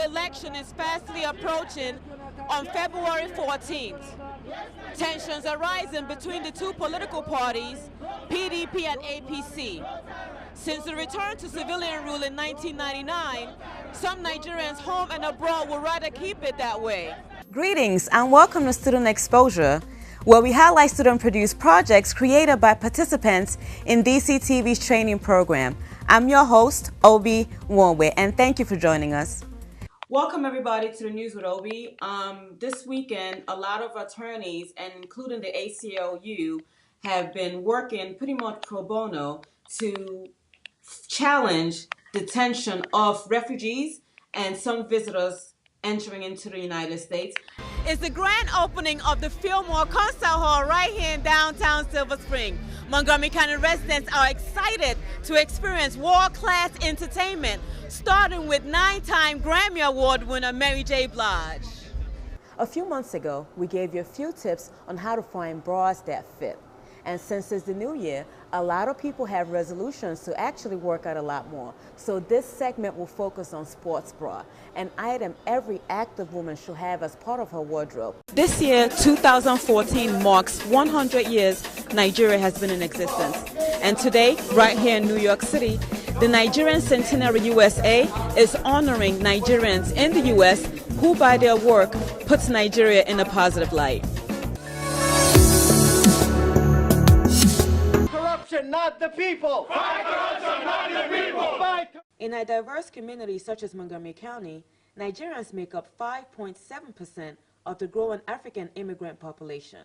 election is fastly approaching on February 14th. Tensions are rising between the two political parties, PDP and APC. Since the return to civilian rule in 1999, some Nigerians home and abroad would rather keep it that way. Greetings and welcome to Student Exposure, where we highlight student-produced projects created by participants in DCTV's training program. I'm your host, Obi Nwaogbe, and thank you for joining us. Welcome everybody to the News with Obi. This weekend, a lot of attorneys, and including the ACLU, have been working pretty much pro bono to challenge detention of refugees and some visitors entering into the United States. It's the grand opening of the Fillmore Concert Hall right here in downtown Silver Spring. Montgomery County residents are excited to experience world-class entertainment, starting with 9-time Grammy Award winner Mary J. Blige. A few months ago, we gave you a few tips on how to find bras that fit. And since it's the new year, a lot of people have resolutions to actually work out a lot more. So this segment will focus on sports bra, an item every active woman should have as part of her wardrobe. This year, 2014, marks 100 years Nigeria has been in existence. And today, right here in New York City, the Nigerian Centenary USA is honoring Nigerians in the US who by their work puts Nigeria in a positive light. Not the people. Fight corruption, not the people. Fight. In a diverse community such as Montgomery County, Nigerians make up 5.7% of the growing African immigrant population.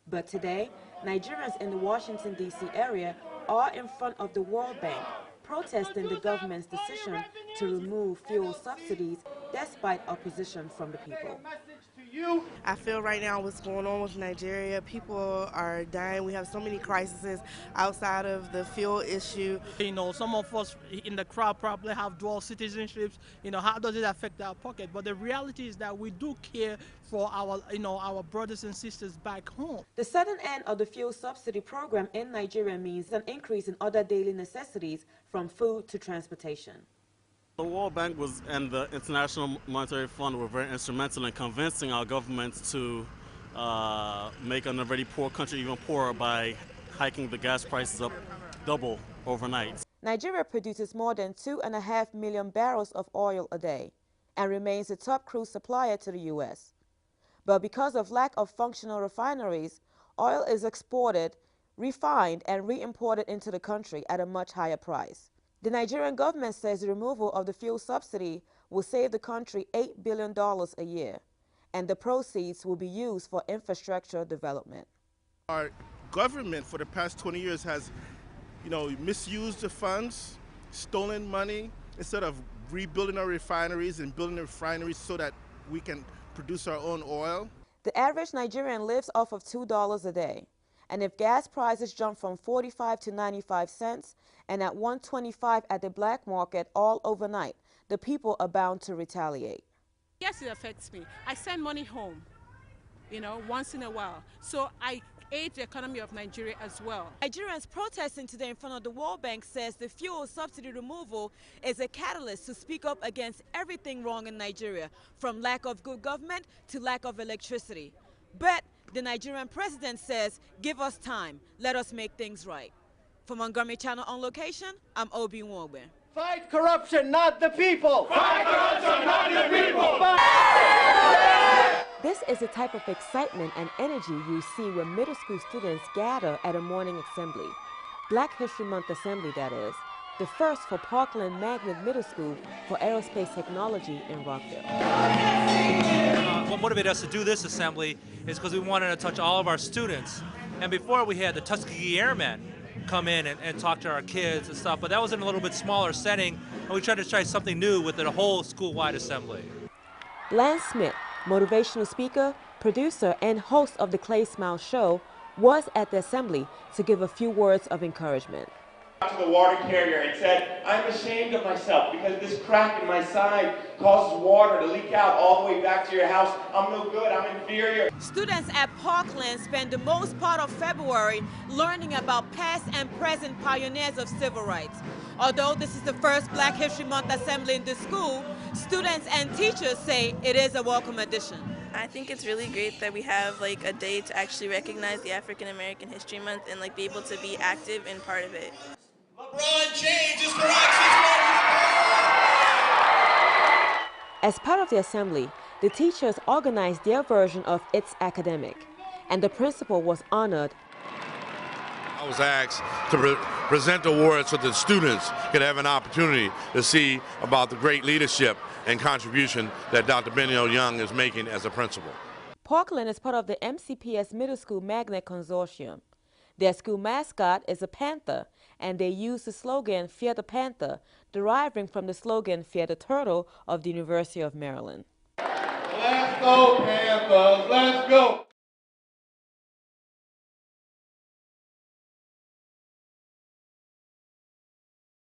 But today, Nigerians in the Washington, D.C. area are in front of the World Bank protesting the government's decision to remove fuel subsidies despite opposition from the people. I feel right now what's going on with Nigeria, people are dying. We have so many crises outside of the fuel issue. You know, some of us in the crowd probably have dual citizenships. You know, how does it affect our pocket? But the reality is that we do care for our, our brothers and sisters back home. The sudden end of the fuel subsidy program in Nigeria means an increase in other daily necessities from food to transportation. The World Bank and the International Monetary Fund were very instrumental in convincing our governments to make an already poor country even poorer by hiking the gas prices up double overnight. Nigeria produces more than 2.5 million barrels of oil a day and remains the top crude supplier to the U.S. But because of lack of functional refineries, oil is exported, refined, and re-imported into the country at a much higher price. The Nigerian government says the removal of the fuel subsidy will save the country $8 billion a year, and the proceeds will be used for infrastructure development. Our government for the past 20 years has, misused the funds, stolen money, instead of rebuilding our refineries and building the refineries so that we can produce our own oil. The average Nigerian lives off of $2 a day. And if gas prices jump from 45 to 95 cents and at 125 at the black market all overnight, the people are bound to retaliate. Yes, it affects me. I send money home, once in a while. So I aid the economy of Nigeria as well. Nigerians protesting today in front of the World Bank says the fuel subsidy removal is a catalyst to speak up against everything wrong in Nigeria, from lack of good government to lack of electricity. But the Nigerian president says, give us time, let us make things right. For Montgomery Channel on Location, I'm Obi Nwaogbe. Fight corruption, not the people. Fight corruption, not the people. This is the type of excitement and energy you see when middle school students gather at a morning assembly. Black History Month assembly, that is. The first for Parkland Magnet Middle School for Aerospace Technology in Rockville. What motivated us to do this assembly is because we wanted to touch all of our students. And before we had the Tuskegee Airmen come in and talk to our kids and stuff, but that was in a little bit smaller setting, and we tried to try something new with the whole school-wide assembly. Lance Smith, motivational speaker, producer, and host of the Clay Smile Show, was at the assembly to give a few words of encouragement. To the water carrier and said, I'm ashamed of myself because this crack in my side causes water to leak out all the way back to your house. I'm no good, I'm inferior. Students at Parkland spend the most part of February learning about past and present pioneers of civil rights. Although this is the first Black History Month assembly in the school, students and teachers say it is a welcome addition. I think it's really great that we have like a day to actually recognize the African American History Month and like be able to be active and part of it. As part of the assembly, the teachers organized their version of It's Academic, and the principal was honored. I was asked to present awards so that students could have an opportunity to see about the great leadership and contribution that Dr. Benio Young is making as a principal. Parkland is part of the MCPS Middle School Magnet Consortium. Their school mascot is a panther, and they use the slogan Fear the Panther, deriving from the slogan Fear the Turtle of the University of Maryland. Let's go, Panthers, let's go!